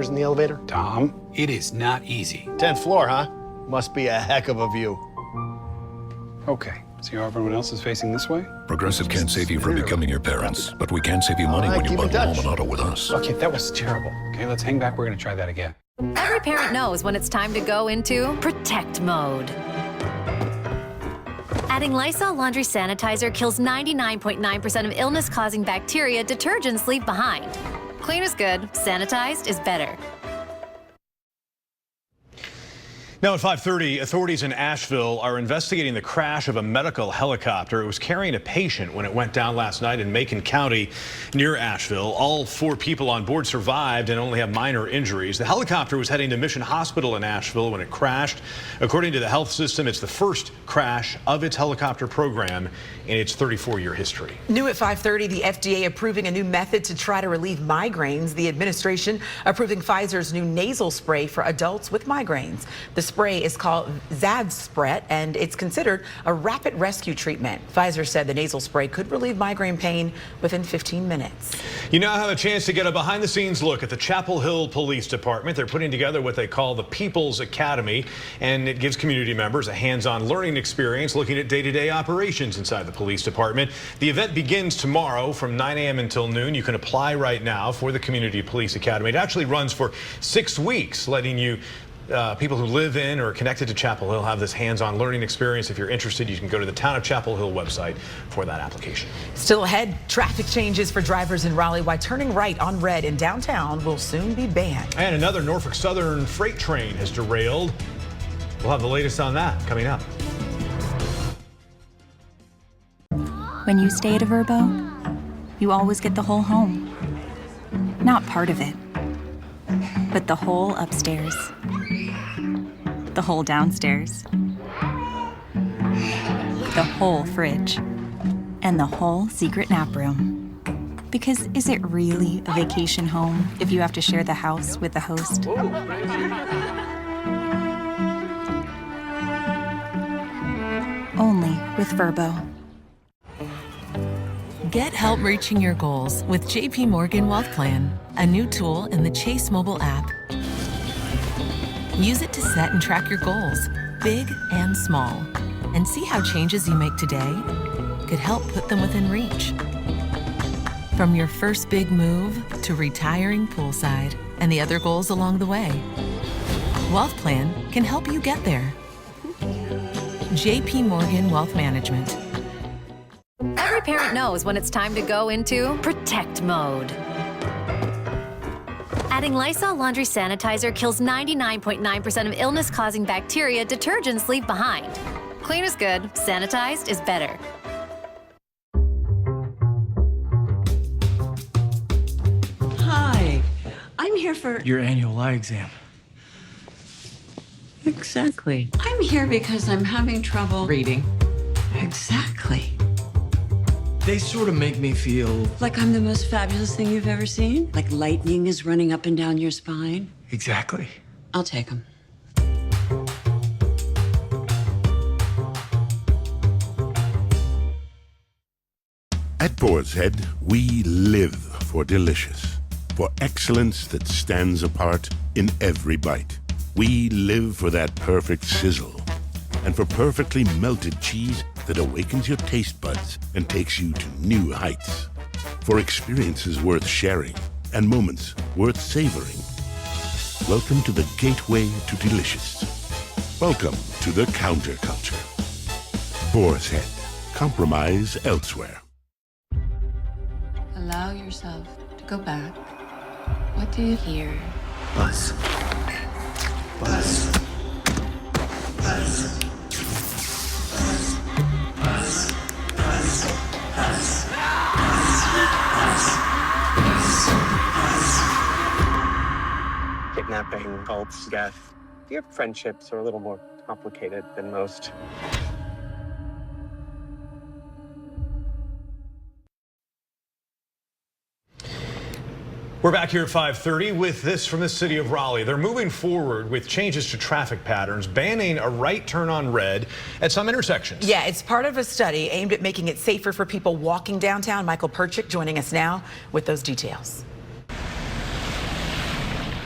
in the elevator? Tom, it is not easy. 10th floor, huh? Must be a heck of a view. Okay, see how everyone else is facing this way? Progressive can't save you from becoming your parents, but we can save you money when you keep in bundle touch. home and auto with us. Okay, that was terrible. Okay, let's hang back. We're gonna try that again. Every parent knows when it's time to go into protect mode. Adding Lysol laundry sanitizer kills 99.9% of illness-causing bacteria detergents leave behind. Clean is good, sanitized is better. Now at 5:30, authorities in Asheville are investigating the crash of a medical helicopter. It was carrying a patient when it went down last night in Macon County near Asheville. All 4 people on board survived and only have minor injuries. The helicopter was heading to Mission Hospital in Asheville when it crashed. According to the health system, it's the first crash of its helicopter program in its 34-year history. New at 5:30, the FDA approving a new method to try to relieve migraines. The administration approving Pfizer's new nasal spray for adults with migraines. The spray is called Zavspret, and it's considered a rapid rescue treatment. Pfizer said the nasal spray could relieve migraine pain within 15 minutes. You now have a chance to get a behind-the-scenes look at the Chapel Hill Police Department. They're putting together what they call the People's Academy, and it gives community members a hands-on learning experience looking at day-to-day operations inside the police department. The event begins tomorrow from 9 a.m. until noon. You can apply right now for the Community Police Academy. It actually runs for 6 weeks, letting you people who live in or are connected to Chapel Hill have this hands-on learning experience. If you're interested, you can go to the Town of Chapel Hill website for that application. Still ahead, traffic changes for drivers in Raleigh, why turning right on red in downtown will soon be banned. And another Norfolk Southern freight train has derailed. We'll have the latest on that coming up. When you stay at a Verbo, you always get the whole home. Not part of it, but the whole upstairs, the whole downstairs, the whole fridge, and the whole secret nap room. Because is it really a vacation home if you have to share the house with the host? Only with Verbo. Get help reaching your goals with JP Morgan Wealth Plan, a new tool in the Chase mobile app. Use it to set and track your goals, big and small, and see how changes you make today could help put them within reach. From your first big move to retiring poolside and the other goals along the way, Wealth Plan can help you get there. JP Morgan Wealth Management. Every parent knows when it's time to go into protect mode. Adding Lysol laundry sanitizer kills 99.9% of illness-causing bacteria detergents leave behind. Clean is good, sanitized is better. Hi, I'm here for... Your annual eye exam. Exactly. I'm here because I'm having trouble reading. Exactly. They sort of make me feel... Like I'm the most fabulous thing you've ever seen? Like lightning is running up and down your spine? Exactly. I'll take them. At Boar's Head, we live for delicious, for excellence that stands apart in every bite. We live for that perfect sizzle, and for perfectly melted cheese that awakens your taste buds and takes you to new heights. For experiences worth sharing and moments worth savoring. Welcome to the gateway to delicious. Welcome to the counterculture. Boar's Head. Compromise elsewhere. Allow yourself to go back. What do you hear? Buzz. Buzz. Buzz. Kidnapping, cults, death. Your friendships are a little more complicated than most. We're back here at 5:30 with this from the city of Raleigh. They're moving forward with changes to traffic patterns, banning a right turn on red at some intersections. Yeah, it's part of a study aimed at making it safer for people walking downtown. Michael Perchik joining us now with those details.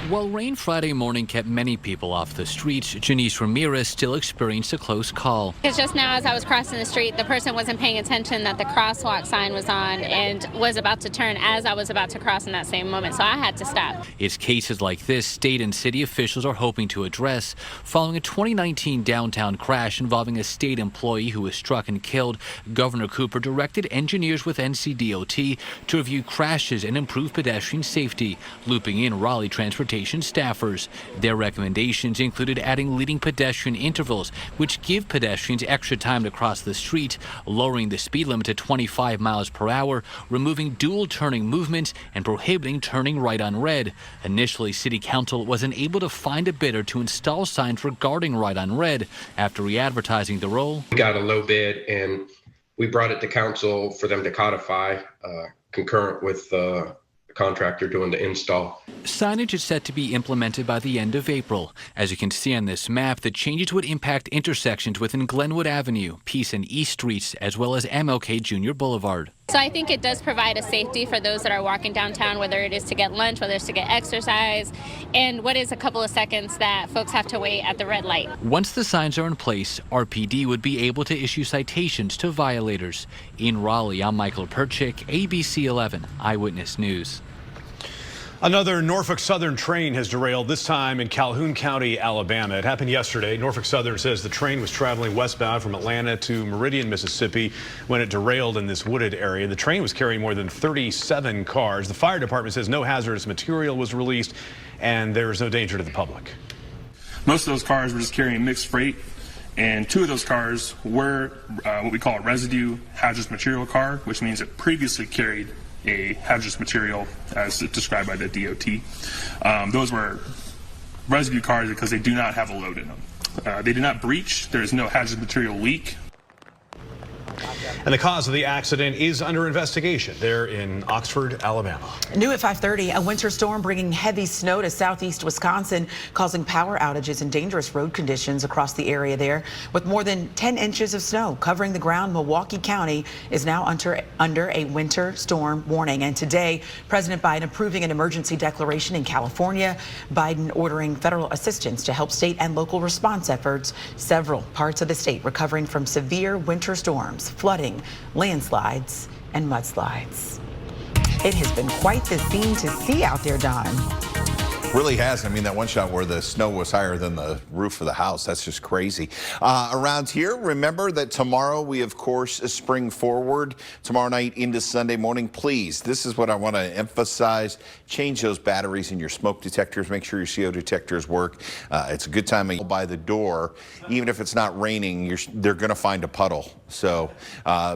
While rain Friday morning kept many people off the streets, Janice Ramirez still experienced a close call. Because just now as I was crossing the street, the person wasn't paying attention that the crosswalk sign was on and was about to turn as I was about to cross in that same moment, so I had to stop. It's cases like this state and city officials are hoping to address following a 2019 downtown crash involving a state employee who was struck and killed. Governor Cooper directed engineers with NCDOT to review crashes and improve pedestrian safety, looping in Raleigh transportation staffers. Their recommendations included adding leading pedestrian intervals, which give pedestrians extra time to cross the street, lowering the speed limit to 25 miles per hour, removing dual turning movements, and prohibiting turning right on red. Initially, City Council wasn't able to find a bidder to install signs regarding right on red. After re-advertising the role, we got a low bid and we brought it to council for them to codify, concurrent with the contractor doing the install. Signage is set to be implemented by the end of April. As you can see on this map, the changes would impact intersections within Glenwood Avenue, Peace and East Streets, as well as MLK Jr. Boulevard. So I think it does provide a safety for those that are walking downtown, whether it is to get lunch, whether it's to get exercise, and what is a couple of seconds that folks have to wait at the red light. Once the signs are in place, RPD would be able to issue citations to violators. In Raleigh, I'm Michael Perchik, ABC 11 Eyewitness News. Another Norfolk Southern train has derailed, this time in Calhoun County, Alabama. It happened yesterday. Norfolk Southern says the train was traveling westbound from Atlanta to Meridian, Mississippi, when it derailed in this wooded area. The train was carrying more than 37 cars. The fire department says no hazardous material was released and there is no danger to the public. Most of those cars were just carrying mixed freight, and 2 of those cars were what we call a residue hazardous material car, which means it previously carried a hazardous material as described by the DOT. Those were residue cars because they do not have a load in them. They did not breach. There is no hazardous material leak. And the cause of the accident is under investigation there in Oxford, Alabama. New at 5:30, a winter storm bringing heavy snow to southeast Wisconsin, causing power outages and dangerous road conditions across the area there. With more than 10 inches of snow covering the ground, Milwaukee County is now under a winter storm warning. And today, President Biden approving an emergency declaration in California. Biden ordering federal assistance to help state and local response efforts. Several parts of the state recovering from severe winter storms, flooding, landslides, and mudslides. It has been quite the scene to see out there, Don. Really has. I mean, that one shot where the snow was higher than the roof of the house, that's just crazy. Around here, remember that tomorrow we, of course, spring forward. Tomorrow night into Sunday morning, please, this is what I want to emphasize. Change those batteries in your smoke detectors. Make sure your CO detectors work. It's a good time by the door. Even if it's not raining, they're going to find a puddle. So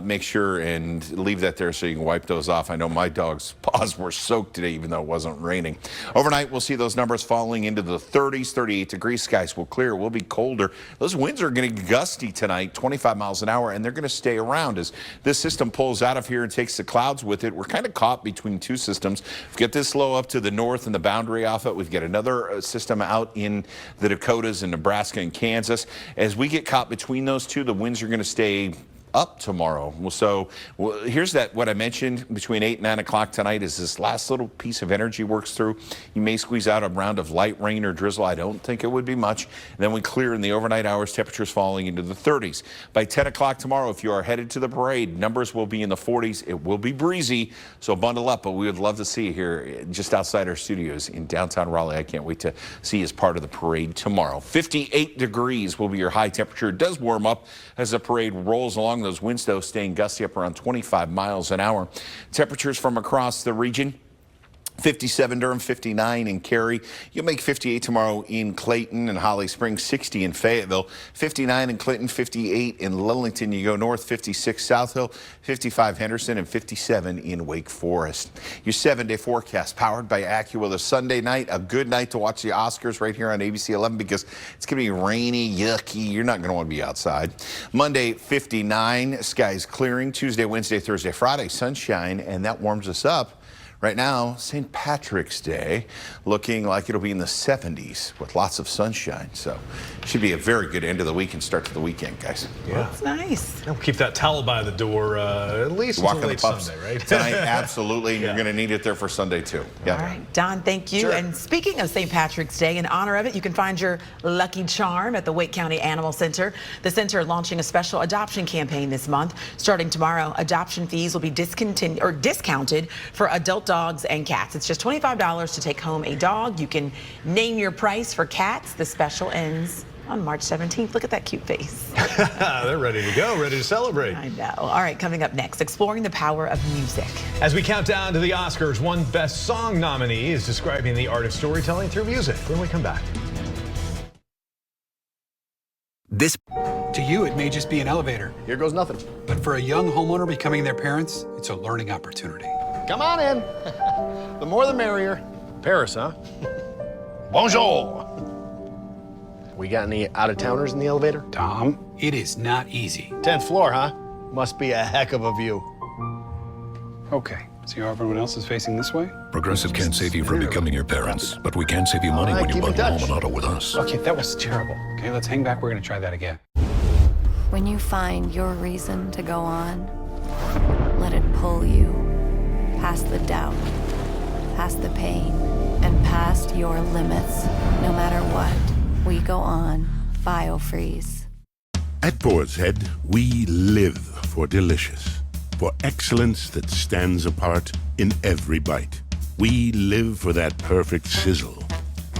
make sure and leave that there so you can wipe those off. I know my dog's paws were soaked today, even though it wasn't raining. Overnight, we'll see those numbers falling into the 30s, 38 degrees. Skies will clear. It will be colder. Those winds are going to get gusty tonight, 25 miles an hour, and they're going to stay around as this system pulls out of here and takes the clouds with it. We're kind of caught between 2 systems. We've got this low up to the north and the boundary off it. We've got another system out in the Dakotas and Nebraska and Kansas. As we get caught between those 2, the winds are going to stay up tomorrow. So here's what I mentioned between 8 and 9 o'clock tonight is this last little piece of energy works through. You may squeeze out a round of light rain or drizzle. I don't think it would be much. And then we clear in the overnight hours, temperatures falling into the 30s. By 10 o'clock tomorrow, if you are headed to the parade, numbers will be in the 40s. It will be breezy, so bundle up. But we would love to see you here just outside our studios in downtown Raleigh. I can't wait to see you as part of the parade tomorrow. 58 degrees will be your high temperature. It does warm up as the parade rolls along. Those winds, though, staying gusty up around 25 miles an hour. Temperatures from across the region. 57 Durham, 59 in Cary. You'll make 58 tomorrow in Clayton and Holly Springs, 60 in Fayetteville, 59 in Clinton, 58 in Lillington. You go north, 56 South Hill, 55 Henderson, and 57 in Wake Forest. Your 7-day forecast powered by AccuWeather. Sunday night, a good night to watch the Oscars right here on ABC 11 because it's going to be rainy, yucky. You're not going to want to be outside. Monday, 59, skies clearing. Tuesday, Wednesday, Thursday, Friday, sunshine, and that warms us up. Right now, St. Patrick's Day, looking like it'll be in the 70s with lots of sunshine. So should be a very good end of the week and start to the weekend, guys. Yeah. That's nice. Don't keep that towel by the door at least Walking until the late pups Sunday, right? tonight, absolutely. And Yeah. you're going to need it there for Sunday, too. Yeah. All right, Don, thank you. Sure. And speaking of St. Patrick's Day, in honor of it, you can find your lucky charm at the Wake County Animal Center. The center launching a special adoption campaign this month. Starting tomorrow, adoption fees will be discounted for adult dogs and cats. It's just $25 to take home a dog. You can name your price for cats. The special ends on March 17th. Look at that cute face. They're ready to go, ready to celebrate. I know. All right, coming up next, exploring the power of music. As we count down to the Oscars, one Best Song nominee is describing the art of storytelling through music. When we come back. To you, it may just be an elevator. Here goes nothing. But for a young homeowner becoming their parents, it's a learning opportunity. Come on in. The more the merrier. Paris, huh? Bonjour. We got any out-of-towners in the elevator? Tom, it is not easy. 10th floor, huh? Must be a heck of a view. Okay, see how everyone else is facing this way? Progressive can't save you from becoming your parents, but we can save you money when you bundle home and auto with us. Okay, that was terrible. Okay, let's hang back. We're going to try that again. When you find your reason to go on, let it pull you past the doubt, past the pain, and past your limits. No matter what, we go on. BioFreeze. At Boar's Head, we live for delicious, for excellence that stands apart in every bite. We live for that perfect sizzle,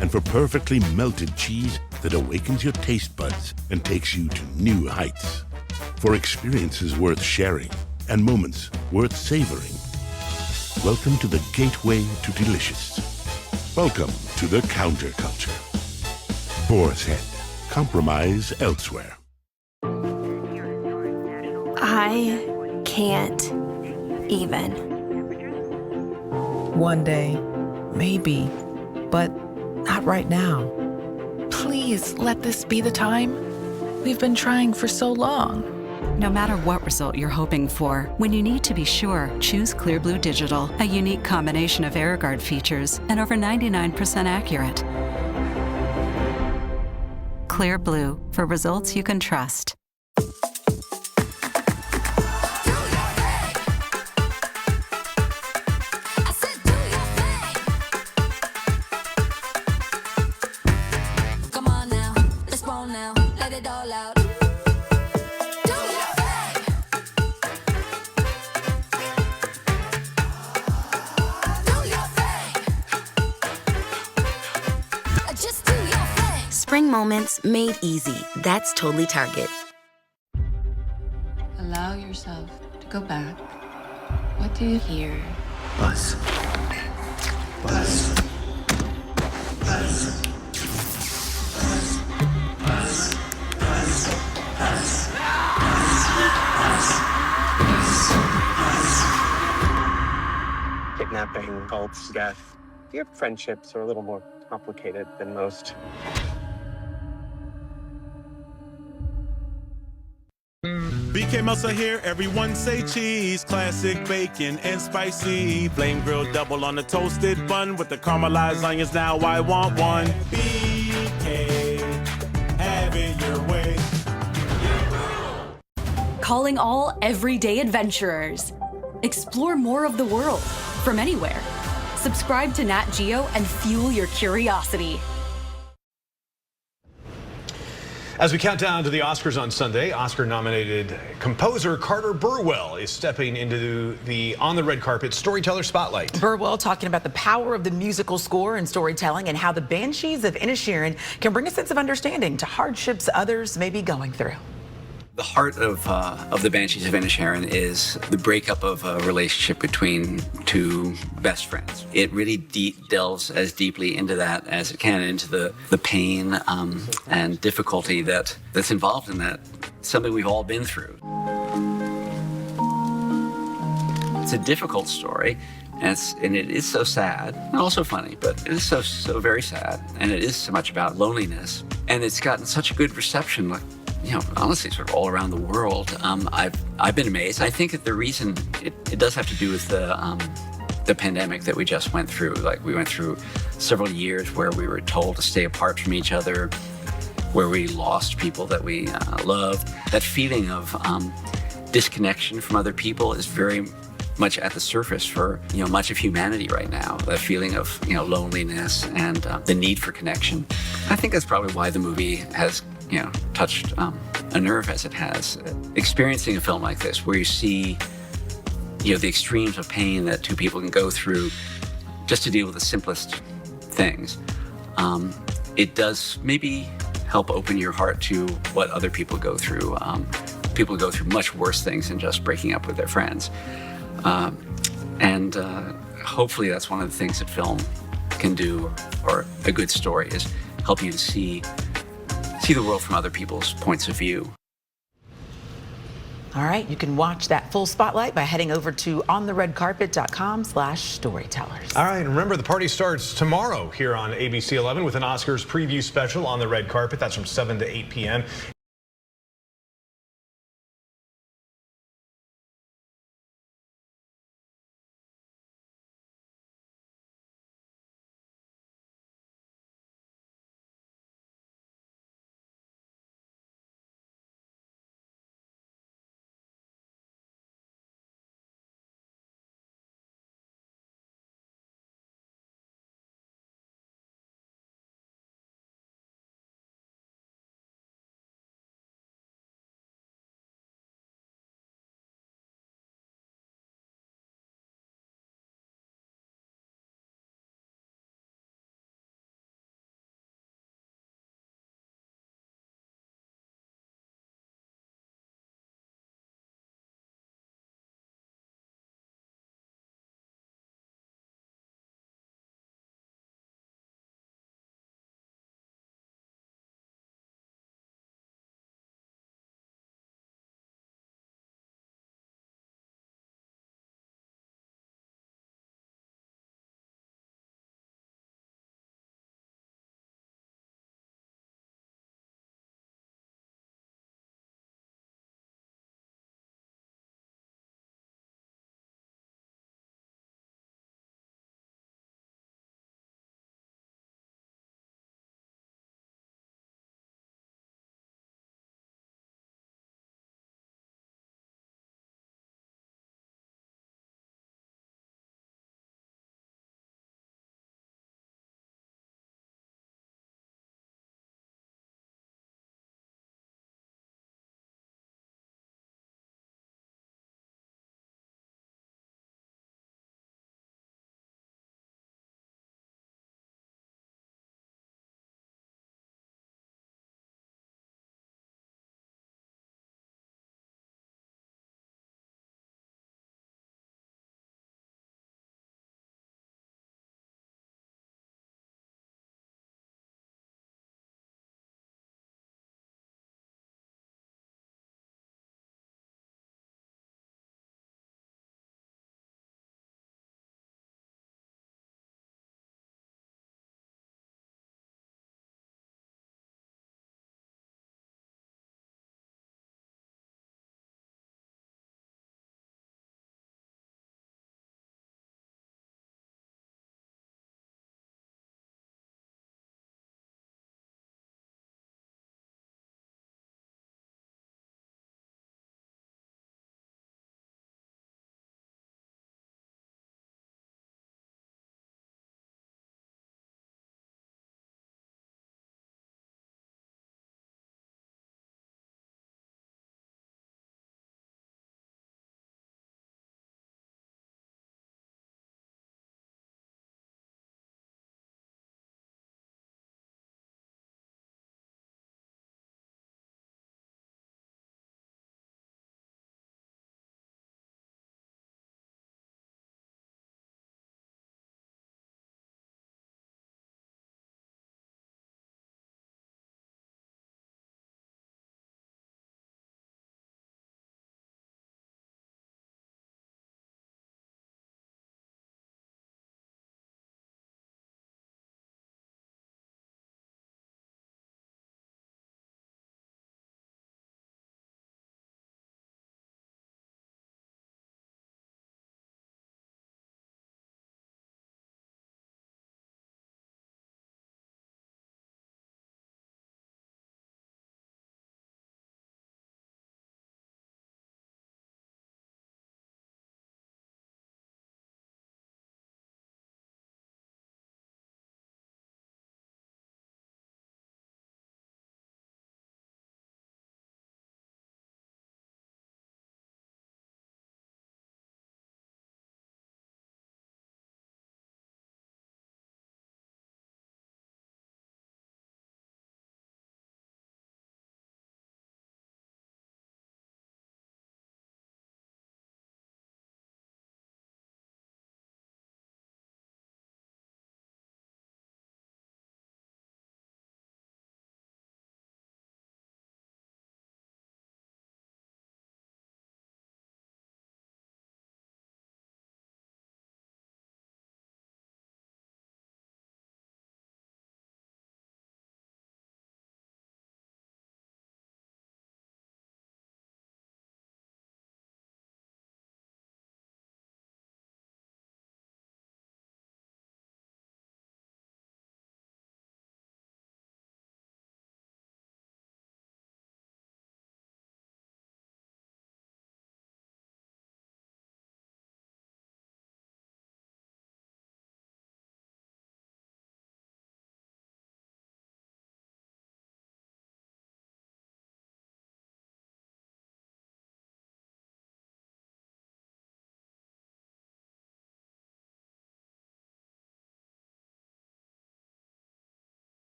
and for perfectly melted cheese that awakens your taste buds and takes you to new heights. For experiences worth sharing and moments worth savoring. Welcome to the gateway to delicious. Welcome to the counterculture. Boar's Head. Compromise elsewhere. I can't even. One day, maybe, but not right now. Please let this be the time. We've been trying for so long. No matter what result you're hoping for, when you need to be sure, choose Clearblue Digital, a unique combination of AirGuard features and over 99% accurate. Clearblue, for results you can trust. Spring moments made easy. That's totally Target. Allow yourself to go back. What do you hear? Buzz. Buzz. Buzz. Buzz. Buzz. Buzz. Kidnapping, cults, death. Your friendships are a little more complicated than most. BK Melsa here, everyone say cheese. Classic bacon and spicy. Flame grilled double on the toasted bun with the caramelized onions. Now I want one. BK, have it your way. Calling all everyday adventurers. Explore more of the world from anywhere. Subscribe to Nat Geo and fuel your curiosity. As we count down to the Oscars on Sunday, Oscar-nominated composer Carter Burwell is stepping into the On the Red Carpet Storyteller Spotlight. Burwell talking about the power of the musical score and storytelling and how the Banshees of Inisherin can bring a sense of understanding to hardships others may be going through. The heart of the Banshees of Inisherin is the breakup of a relationship between two best friends. It really delves as deeply into that as it can, into the pain and difficulty that's involved in that. Something we've all been through. It's a difficult story, and it is so sad, and also funny, but it is so very sad, and it is so much about loneliness, and it's gotten such a good reception. Like, you know, honestly, sort of all around the world. I've been amazed. I think that the reason it does have to do with the the pandemic that we just went through. Like, we went through several years where we were told to stay apart from each other, where we lost people that we loved. That feeling of disconnection from other people is very much at the surface for much of humanity right now. That feeling of loneliness and the need for connection. I think that's probably why the movie has touched a nerve as it has. Experiencing a film like this, where you see the extremes of pain that two people can go through just to deal with the simplest things, it does maybe help open your heart to what other people go through. People go through much worse things than just breaking up with their friends. And hopefully that's one of the things that film can do, or a good story, is help you to see the world from other people's points of view. All right, you can watch that full spotlight by heading over to ontheredcarpet.com/storytellers. All right, and remember, the party starts tomorrow here on ABC 11 with an Oscars preview special on the red carpet. That's from 7 to 8 p.m.